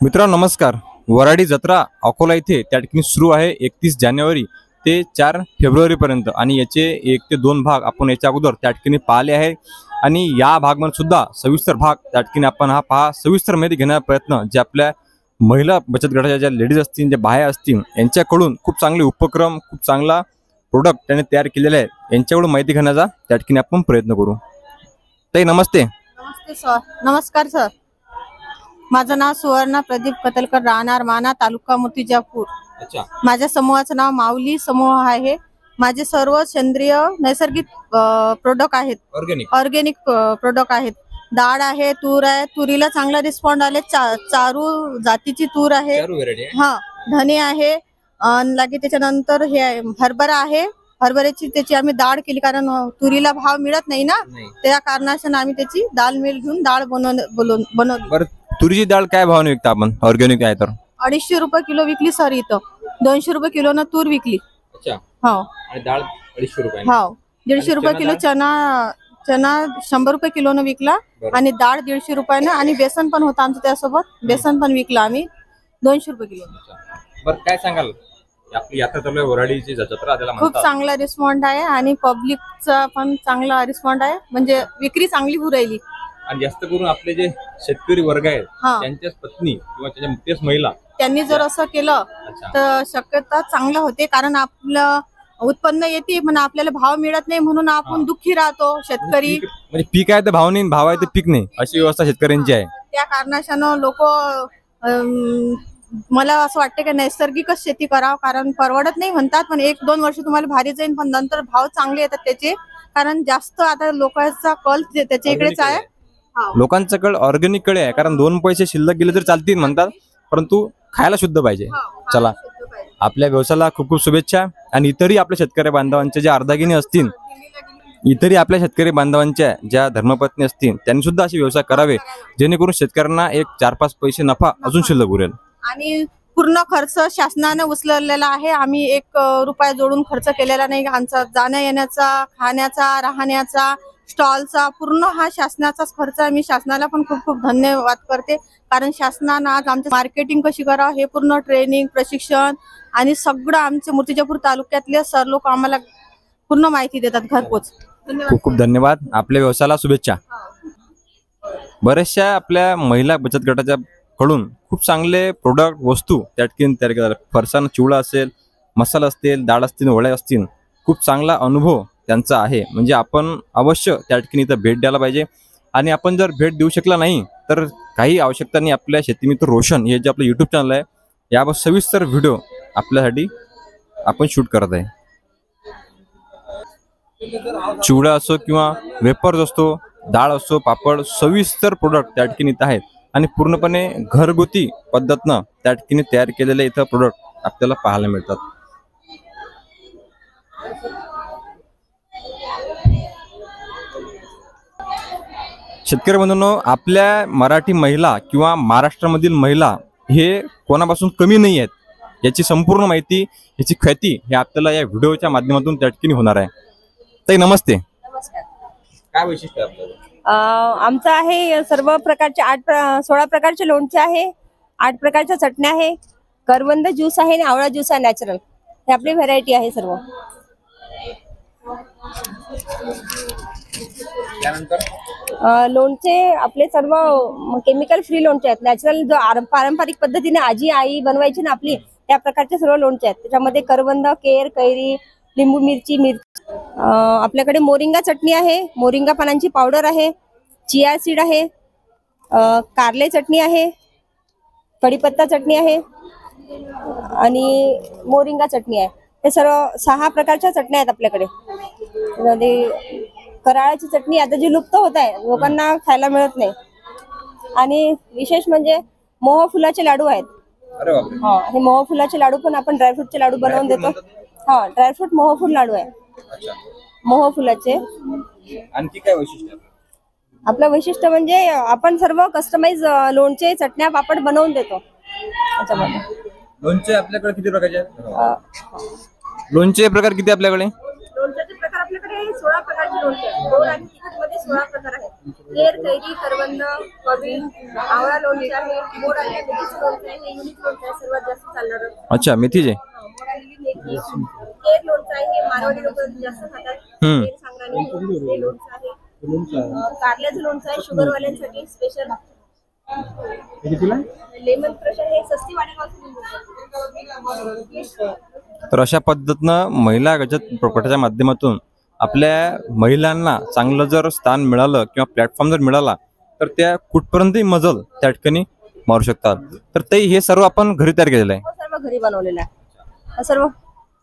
मित्रांनो नमस्कार। वराडी जत्रा अकोला इथे त्या ठिकाणी सुरू आहे 31 जानेवारी ते 4 फेब्रुवारी पर्यंत आणि याचे 1 ते 2 भाग आपण याच्या अगोदर त्या ठिकाणी पाहिले आहे आणि या भागमध्ये सुद्धा सविस्तर भाग त्या ठिकाणी आपण हा पहा सविस्तर माहिती घेण्याचा प्रयत्न जे आपल्या महिला बचत गटाच्या ज्या लेडीज असतील ज्या बाया असतील यांच्याकडून खूप चांगले उपक्रम खूप चांगला प्रोडक्ट त्यांनी तयार केलेले आहे यांच्याकडून माहिती घेण्याचा त्या ठिकाणी आपण प्रयत्न करू। ताई नमस्ते। नमस्ते सर। नमस्कार सर। माझं नाव सुवर्णा प्रदीप कतलकर, राहणार माना, तालुका मूर्तिजापूर। अच्छा। माझ्या समूहाचं नाव माऊली समूह आहे। माझे सर्व सेंद्रिय नैसर्गिक प्रोडक्ट आहेत, ऑर्गेनिक प्रोडक्ट आहेत। डाळ आहे, तूर आहे, तुरीला चांगला रिस्पॉन्ड आले। चारू जातीची तूर आहे, हा धने आहे, लागे त्याच्यानंतर हे हरभरा आहे। हरभऱ्याची त्याची आम्ही डाळ केली कारण तुरीला भाव मिळत नाही ना, त्या कारणाने आम्ही त्याची डाळ मिल घेऊन डाळ बनवली। तुरीची डाळ काय भावाने विकता आपण ऑर्गेनिक आहे तर? 250 रुपये किलो विकली सर। इथं 200 रुपये किलो न तूर विकली। अच्छा। हो। आणि डाळ 250 रुपये? हो। 150 रुपये किलो चना 100 रुपये किलो न विकला आणि डाळ 150 रुपयानं आणि बेसन पण होतं आमचं त्यासोबत, बेसन पण विकला आम्ही 200 रुपये किलो। बरं काय सांगाल आपली यात्रा चालू आहे वराडीची जत्रा त्याला म्हणतात, खूप चांगला रिस्पॉन्ड आहे आणि पब्लिकचा पण चांगला रिस्पॉन्ड आहे, म्हणजे विक्री चांगली होऊ राहिली। आणि जास्त करून आपले जे शेतकरी वर्ग आहेत त्यांच्याच पत्नी किंवा त्याच्या तेच महिला त्यांनी जर असं केलं तर शक्यता चांगलं होते, कारण आपलं उत्पन्न येते पण आपल्याला भाव मिळत नाही म्हणून आपण दुःखी राहतो शेतकरी। म्हणजे पीक आहे तर भाव नाही, भाव आहे तर पीक नाही, अशी व्यवस्था शेतकऱ्यांची आहे। त्या कारणाशानं लोक मला असं वाटतं की नैसर्गिकच शेती करावं, कारण परवडत नाही म्हणतात पण 1-2 वर्ष तुम्हाला भारी जाईल पण नंतर भाव चांगले येतात त्याचे, कारण जास्त आता लोकांचा कल त्याच्या इकडेच आहे। लोकांचा कल ऑर्गेनिक कडे आहे, कारण 2 पैसे शिल्लक गेले तर चालतील म्हणतात, परंतु खायला शुद्ध पाहिजे। चला आपल्या व्यवसायाला खूप खूप शुभेच्छा। आणि इतरही आपल्या शेतकरी बांधवांचे जे अर्धागिनी असतील, इतरही आपल्या शेतकरी बांधवांच्या ज्या धर्मपत्नी असतील त्यांनी सुद्धा असे व्यवसाय करावे जेणेकरून शेतकऱ्यांना एक 4-5 पैसे नफा अजून शिल्लक उरेल। आणि पूर्ण खर्च शासनाने उचललेला आहे, आम्ही 1 रुपया जोडून खर्च केलेला नाही। आमचा जाण्या येण्याचा, खाण्याचा, राहण्याचा, स्टॉलचा पूर्ण हा शासनाचाच खर्च आहे। मी शासनाला पण खूप खूप धन्यवाद करते, कारण शासनानं आज आमचं मार्केटिंग कशी करावं हे पूर्ण ट्रेनिंग प्रशिक्षण आणि सगळं आमचे मूर्तिजापूर तालुक्यातले सर लोक आम्हाला पूर्ण माहिती देतात घरपोच। खूप खूप धन्यवाद। आपल्या व्यवसायाला शुभेच्छा। बरेचशा आपल्या महिला बचत गटाच्या कडून खूप चांगले प्रोडक्ट वस्तू त्या ठिकाणी तयार केल्या, फरसाण चिवडा असेल, मसाला असतील, डाळ असतील, वड्या असतील, खूप चांगला अनुभव त्यांचा आहे। म्हणजे आपण अवश्य त्या ठिकाणी इथं भेट द्यायला पाहिजे। आणि आपण जर भेट देऊ शकला नाही तर काही आवश्यकता नाही, आपल्या शेतीमित्र रोशन हे जे आपलं YouTube चॅनल आहे यावर सविस्तर व्हिडिओ आपल्यासाठी आपण शूट करत आहे। चिवडा असो किंवा वेपर्स असतो, डाळ असो, पापड, सविस्तर प्रोडक्ट त्या ठिकाणी इथं आहेत आणि पूर्णपणे घरगुती पद्धतीनं त्या ठिकाणी तयार केलेले इथं प्रोडक्ट आपल्याला पाहायला मिळतात। शेतकरी बंधूंनो, आपल्या मराठी महिला किंवा महाराष्ट्रामधील महिला हे कोणापासून कमी नाही आहेत याची संपूर्ण माहिती, याची ख्याती हे आपल्याला या व्हिडिओच्या माध्यमातून त्या ठिकाणी होणार आहे। ताई नमस्ते। नमस्कार। काय वैशिष्ट्य आहे आपल्याला? आमचं आहे सर्व प्रकारचे 16 प्रकारचे लोणचे आहे, 8 प्रकारच्या चटण्या आहे, करवंद ज्यूस आहे आणि आवळा ज्यूस आहे नॅचरल, हे आपली व्हरायटी आहे सर्व। लोणचे आपले सर्व केमिकल फ्री लोणचे आहेत, नॅचरल जो पारंपरिक पद्धतीने आजी आई बनवायची ना आपली त्या प्रकारचे सर्व लोणचे आहेत। त्याच्यामध्ये करवंद, केर, कैरी, लिंबू मिरची, आपल्याकडे मोरिंगा चटणी आहे, मोरिंगा पानांची पावडर आहे, चिया सीड आहे, कारले चटणी आहे, कढीपत्ता चटणी आहे आणि मोरिंगा चटणी आहे। हे सर्व 6 प्रकारच्या चटण्या आहेत आपल्याकडे। कराळाची चटणी आता जी लुप्त होत आहे, लोकांना खायला मिळत नाही। आणि विशेष म्हणजे मोह फुलाचे लाडू आहेत। हे मोह फुलाचे लाडू पण आपण ड्रायफ्रूटचे लाडू बनवून देतो। हा ड्रायफ्रूट मोहफूल लाडू आहे, मोह फुलाचे। आणखी काय वैशिष्ट्य? आपलं वैशिष्ट्य म्हणजे आपण सर्व कस्टमाइज लोणचे, चटण्या, पापड बनवून देतो त्याच्यामध्ये। लोणचे आपल्याकडे किती प्रकारचे आहेत? लोणचे प्रकार किती आपल्याकडे? लोणच्याचे प्रकार आपल्याकडे 16 प्रकारचे लोणचे आहेत, गोड आणि तिखट मध्ये 16 प्रकार आहेत. केर, कैरी, करवंद, कबील, आवळा लोणचं आहे, मोड आलेली मेथीचं लोणचं आहे, हे युनिक लोणचं आहे सर्वात जास्त चालणार. अच्छा, मेथीचे. मोड आलेली मेथी, केर लोणचं आहे, हे मारवाडी लोक जास्त खातात. केर सांगराणी हे लोणचं आहे. कारल्याचं लोणचं आहे शुगरवाल्यांसाठी स्पेशल. लेमन क्रश हे सस्ती वाडेगावचं. तर अशा पद्धतीनं महिला बचत गटाच्या माध्यमातून आपल्या महिलांना चांगलं जर स्थान मिळालं किंवा प्लॅटफॉर्म जर मिळाला तर त्या कुठपर्यंतही मजल त्या ठिकाणी मारू शकतात. तर ते हे सर्व आपण घरी तयार केलेलं आहे. सर्व घरी बनवलेलं आहे सर्व.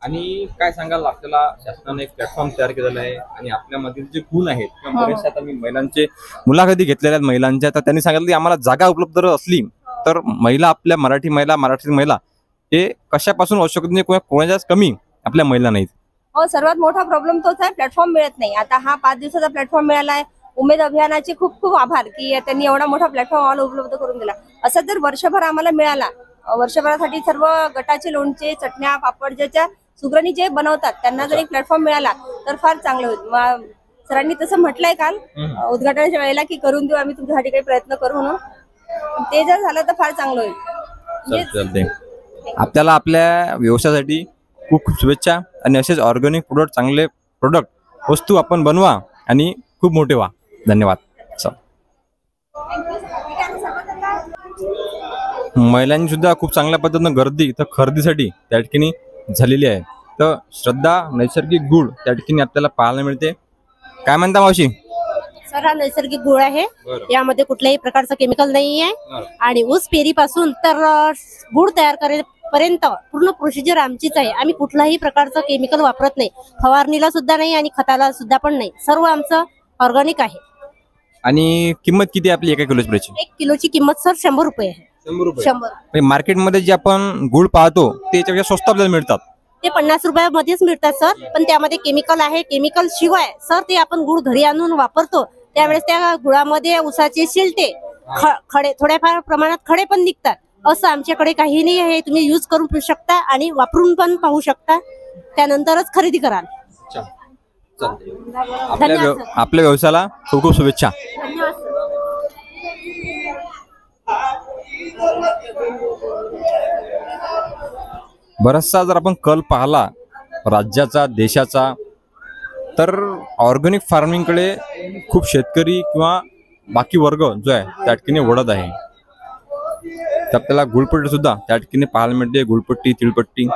आणि काय सांगाल, आपल्याला शासनाने एक प्लॅटफॉर्म तयार केलेला आहे आणि आपल्यामधील जे गुण आहेत किंवा बरेचसे आता मी महिलांचे मुलाखती घेतलेल्या आहेत महिलांच्या, तर त्यांनी सांगितलं की आम्हाला जागा उपलब्ध जर असली तर महिला, आपल्या मराठी महिला हे कशापासून होऊ शकत नाही, कोणाच्याच कमी आपल्या महिला नाहीत. हो, सर्वात मोठा प्रॉब्लेम तोच आहे, प्लॅटफॉर्म मिळत नाही. आता हा 5 दिवसाचा प्लॅटफॉर्म मिळाला आहे. उमेद अभियानाचे खूप खूप आभार की त्यांनी एवढा मोठा प्लॅटफॉर्म आम्हाला उपलब्ध करून दिला. असं जर वर्षभर आम्हाला मिळाला, वर्षभरासाठी सर्व गटाचे लोणचे, चटण्या, पापड ज्याच्या सुगरणी जे बनवतात त्यांना जर एक प्लॅटफॉर्म मिळाला तर फार चांगलं होईल. सरांनी तसं म्हटलंय काल उद्घाटनाच्या वेळेला की करून देऊ आम्ही तुमच्यासाठी काही प्रयत्न करू म्हणून. ते जर झालं तर फार चांगलं होईल. आपल्याला आपल्या व्यवसायासाठी खूप खूप शुभेच्छा आणि असेच ऑर्गॅनिक प्रोडक्ट, चांगले प्रोडक्ट वस्तू आपण बनवा आणि खूप मोठे व्हा. धन्यवाद. महिलांनी सुद्धा खूप चांगल्या पद्धतीनं गर्दी तर खरेदीसाठी त्या ठिकाणी झालेली आहे. तर श्रद्धा नैसर्गिक गुळ त्या ठिकाणी आपल्याला पाहायला मिळते. काय म्हणता मावशी? सर, हा नैसर्गिक गुळ आहे. यामध्ये कुठल्याही प्रकारचं केमिकल नाही आहे आणि ऊस पेरीपासून तर गुळ तयार करेपर्यंत पूर्ण प्रोसिजर आमचीच आहे. आम्ही कुठलाही प्रकारचं केमिकल वापरत नाही, फवारणीला सुद्धा नाही आणि खताला सुद्धा पण नाही. सर्व आमचं ऑर्गॅनिक आहे. आणि किंमत किती आपली 1 किलोची? 1 किलोची किंमत सर 100 रुपये आहे. 100. मार्केटमध्ये जे आपण गुळ पाहतो ते याच्यापेक्षा स्वस्त आपल्याला मिळतात. ते 50 रुपयामध्येच मिळतात सर, पण त्यामध्ये केमिकल आहे. केमिकल शिवाय सर ते आपण गुळ घरी आणून वापरतो त्यावेळेस त्या गुळामध्ये ऊसाचे शिलटे, खडे, थोड्याफार प्रमाणात खडे पण निघतात. असं आमच्याकडे काही नाही आहे. तुम्ही यूज करून पाहू शकता आणि वापरून पण पाहू शकता, त्यानंतरच खरेदी कराल. आपल्या व्यवसायाला खूप खूप शुभेच्छा. बराचसा जर आपण कल पाहला राज्याचा, देशाचा, तर ऑर्गॅनिक फार्मिंगकडे खूप शेतकरी किंवा बाकी वर्ग जो आहे त्या ठिकाणी वळत आहे. तर आपल्याला गुळपट्टी सुद्धा त्या ठिकाणी पाहायला मिळते. गुळपट्टी, तिळपट्टी.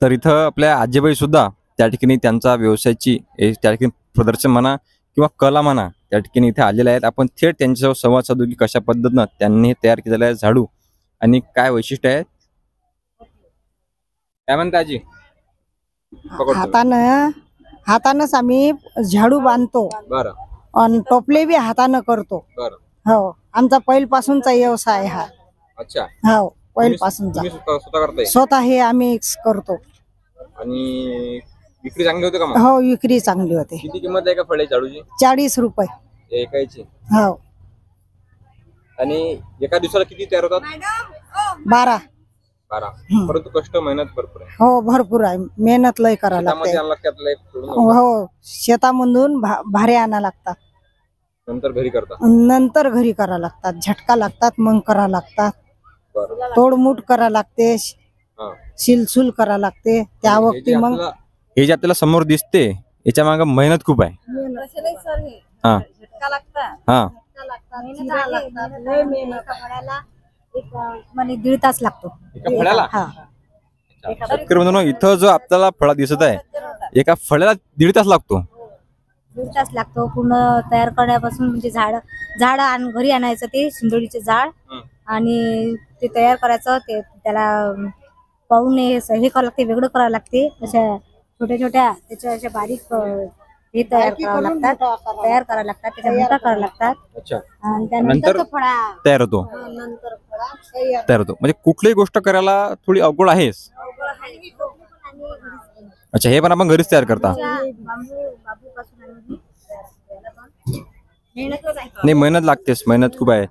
तर इथं आपल्या आजीबाई सुद्धा त्या ठिकाणी त्यांचा व्यवसायाची त्या ठिकाणी प्रदर्शन म्हणा किंवा कला म्हणा त्या ठिकाणी इथे आलेले आहेत. आपण थेट त्यांच्यासोबत संवाद साधू की कशा पद्धतीनं त्यांनी तयार केलेलं आहे झाडू आणि काय वैशिष्ट्य आहे. काय म्हणता आजी? हातानंच आम्ही झाडू बांधतो. बरं. आणि टोपले बी हातानं करतो. बरं. हो, आमचा पहिल्यापासूनचा व्यवसाय हा. अच्छा. हो, पहिल्यापासूनचा स्वतः करताय? स्वतः हे आम्ही करतो. आणि विक्री चांगली होते का मग? हो, विक्री चांगली होते. किती किंमत आहे का फळे झाडूची? 40 रुपये एकाची. हो. आणि एका दिवसाला किती तयार होतात? 12. परंतु कष्ट, मेहनत भरपूर आहे. हो, भरपूर आहे. मेहनत लय करावं लागते. हो, शेतामधून भारे आणा लागतात. नंतर घरी करा लागतात. झटका लागतात, मग करा लागतात. तोडमूट करा लागते, शिलसूल करा लागते. त्या वक्ती मग हे जे आपल्याला समोर दिसते याच्या मागे मेहनत खूप आहे. दीड तास लागतो. इथं जो आपल्याला फळा दिसत आहे एका फळ्याला 1.5 तास लागतो. 1.5 तास लागतो पूर्ण तयार करण्यापासून. म्हणजे झाड घरी आणायचं, ते शिंदोडीचे झाड, आणि ते तयार करायचं. ते त्याला पाहून हे करावं लागते, वेगळं करावं लागते. अशा छोट्या छोट्या त्याच्या अशा बारीक हे तयार करावं लागतात. त्याच्या मोठा करावं लागतात. आणि त्यानंतर फळा तयार होतो. म्हणजे कुठलीही गोष्ट करायला थोडी अवघड आहेच. अच्छा, हे पण आपण घरीच तयार करता? बांबूपासून आम्ही याला पण मेहनतच आहे. नाही, मेहनत लागतेच, मेहनत खूप आहे.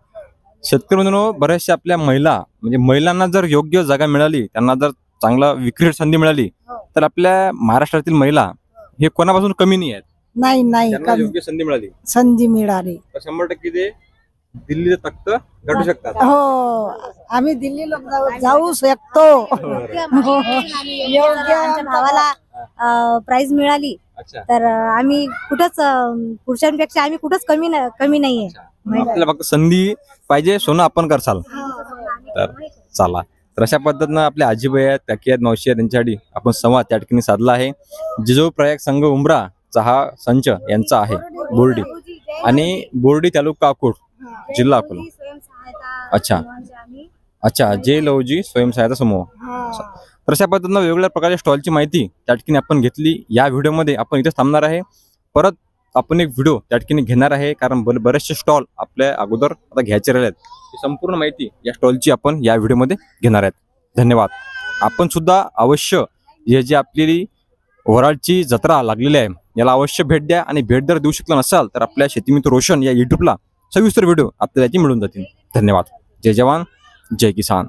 शेतकरी मित्रांनो, बऱ्याचशा आपल्या महिला म्हणजे महिलांना जर योग्य जागा मिळाली, त्यांना जर चांगला विक्री संधी मिळाली, तर आपल्या महाराष्ट्रातील महिला हे कोणापासून कमी नाही आहेत. नाही नाही त्यांना योग्य संधी मिळाली, संधी मिळाली तर 100% ते दिल्लीचं तख्त गाठू शकतात. हो, आम्ही दिल्लीला जाऊ शकतो. आमच्या भावाला प्राइज मिळाली, अच्छा, तर आम्ही कुठंच पुरुषांपेक्षा आम्ही कुठंच कमी नाहीये. आपल्याला फक्त संधी पाहिजे, सोनं आपण करसाल तर चला. तर अशा पद्धतीनं आपल्या आजीबाई आहेत, काकी आहेत, मावशी आहेत, त्यांच्यासाठी आपण संवाद त्या ठिकाणी साधला आहे. जिजाऊ प्रयाग संघ उमराचा हा संच यांचा आहे बोर्डी, आणि बोर्डी तालुका अकोट, जिल्हा अकोला. अच्छा अच्छा, जे लवजी स्वयंसहायता समूह. तर अशा पद्धतीनं वेगवेगळ्या प्रकारच्या स्टॉलची माहिती त्या ठिकाणी आपण घेतली. या व्हिडिओमध्ये आपण इथेच थांबणार आहे. परत आपण एक व्हिडिओ त्या ठिकाणी घेणार आहे, कारण बरेचसे स्टॉल आपल्या अगोदर आता घ्यायचे राहिले आहेत. ही संपूर्ण माहिती या स्टॉलची आपण या व्हिडिओमध्ये घेणार आहेत. धन्यवाद. आपण सुद्धा अवश्य हे जे आपली वराडची जत्रा लागलेली आहे याला अवश्य भेट द्या, आणि भेट जर देऊ शकला नसाल तर आपल्या शेतीमित्र रोशन या युट्यूबला सविस्तर व्हिडिओ आपल्याला याची मिळून जातील. धन्यवाद. जय जवान, जय किसान.